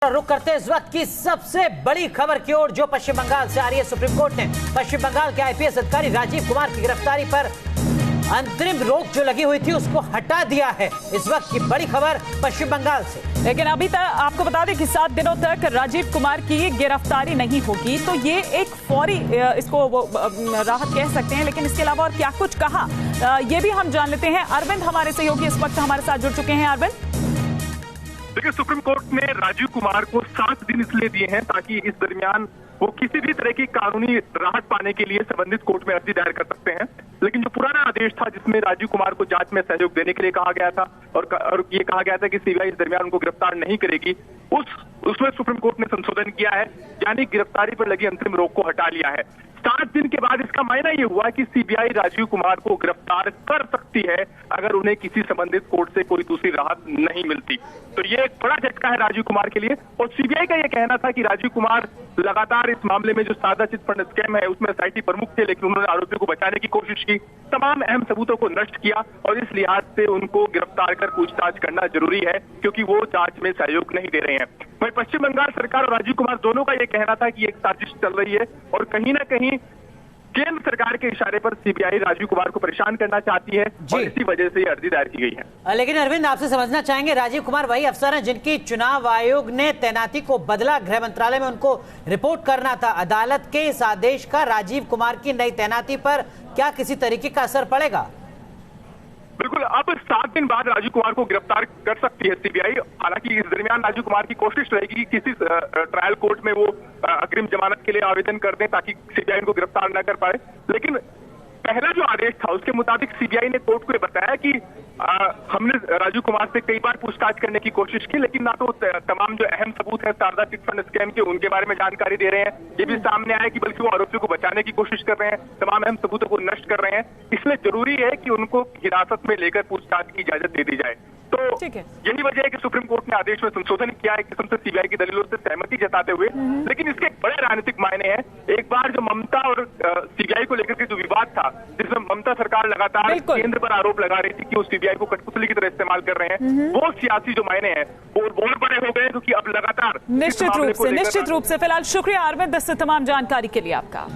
रुक करते हैं इस वक्त की सबसे बड़ी खबर की ओर जो पश्चिम बंगाल से आ रही है। सुप्रीम कोर्ट ने पश्चिम बंगाल के आईपीएस अधिकारी राजीव कुमार की गिरफ्तारी पर अंतरिम रोक जो लगी हुई थी उसको हटा दिया है। इस वक्त की बड़ी खबर पश्चिम बंगाल से। लेकिन अभी तक आपको बता दें कि 7 दिनों तक राजीव कुमार की गिरफ्तारी नहीं होगी, तो ये एक फौरी इसको राहत कह सकते हैं। लेकिन इसके अलावा और क्या कुछ कहा ये भी हम जान लेते हैं। अरविंद हमारे सहयोगी इस वक्त हमारे साथ जुड़ चुके हैं। अरविंद, देखिए, सुप्रीम कोर्ट ने राजीव कुमार को 7 दिन इसलिए दिए हैं ताकि इस दरमियान वो किसी भी तरह की कानूनी राहत पाने के लिए संबंधित कोर्ट में अर्जी दायर कर सकते हैं। लेकिन जो पुराना आदेश था जिसमें राजीव कुमार को जांच में सहयोग देने के लिए कहा गया था और ये कहा गया था कि सीबीआई इस दरमियान उनको गिरफ्तार नहीं करेगी, उसमें सुप्रीम कोर्ट ने संशोधन किया है, यानी गिरफ्तारी पर लगी अंतरिम रोक को हटा लिया है। 7 दिन के बाद इसका मायना ये हुआ कि सीबीआई राजीव कुमार को गिरफ्तार कर सकती है अगर उन्हें किसी संबंधित कोर्ट से कोई दूसरी राहत नहीं मिलती। तो ये एक बड़ा झटका है राजीव कुमार के लिए। और सीबीआई का ये कहना था कि राजीव कुमार लगातार इस मामले में जो सादा चिटफंड स्कैम है उसमें एसआईटी प्रमुख थे, लेकिन उन्होंने आरोपियों को बचाने की कोशिश की, तमाम अहम सबूतों को नष्ट किया और इस लिहाज से उनको गिरफ्तार कर पूछताछ करना जरूरी है क्योंकि वो जांच में सहयोग नहीं दे रहे हैं। वहीं पश्चिम बंगाल सरकार और राजीव कुमार दोनों का ये कहना था कि एक साजिश चल रही है और कहीं ना कहीं केंद्र सरकार के इशारे पर सीबीआई राजीव कुमार को परेशान करना चाहती है और इसी वजह से ये अर्जी दायर की गई है। लेकिन अरविंद, आपसे समझना चाहेंगे, राजीव कुमार वही अफसर हैं जिनकी चुनाव आयोग ने तैनाती को बदला, गृह मंत्रालय में उनको रिपोर्ट करना था। अदालत के इस आदेश का राजीव कुमार की नई तैनाती पर क्या किसी तरीके का असर पड़ेगा? बिल्कुल, अब 7 दिन बाद राजीव कुमार को गिरफ्तार कर सकती है सीबीआई। हालांकि इस दरमियान राजीव कुमार की कोशिश रहेगी कि किसी ट्रायल कोर्ट में वो अग्रिम जमानत के लिए आवेदन कर दें ताकि सीबीआई उनको गिरफ्तार न कर पाए। लेकिन पहला जो आदेश था उसके मुताबिक सीबीआई ने कोर्ट को ये बताया कि हमने राजीव कुमार से कई बार पूछताछ करने की कोशिश की, लेकिन ना तो तमाम जो अहम सबूत है शारदा चिटफंड स्कैम के उनके बारे में जानकारी दे रहे हैं, ये भी सामने आया कि बल्कि वो आरोपियों को बचाने की कोशिश कर रहे हैं, तमाम अहम सबूतों को नष्ट कर रहे हैं। इसलिए जरूरी है कि उनको हिरासत में लेकर पूछताछ की इजाजत दे दी जाए। तो यही वजह है कि सुप्रीम कोर्ट ने आदेश में संशोधन किया है, किस्म से सीबीआई की दलीलों से सहमति जताते हुए। लेकिन इसके बड़े राजनीतिक मायने हैं। एक बार जो ममता और सीबीआई को लेकर के जो विवाद था, जिसमें ममता सरकार लगातार केंद्र पर आरोप लगा रही थी कि वो सीबीआई को कठपुतली की तरह इस्तेमाल कर रहे हैं, वो सियासी जो मायने हैं वो बहुत बड़े हो गए क्योंकि अब लगातार निश्चित रूप से फिलहाल शुक्रिया अरविंद इस तमाम जानकारी के लिए आपका।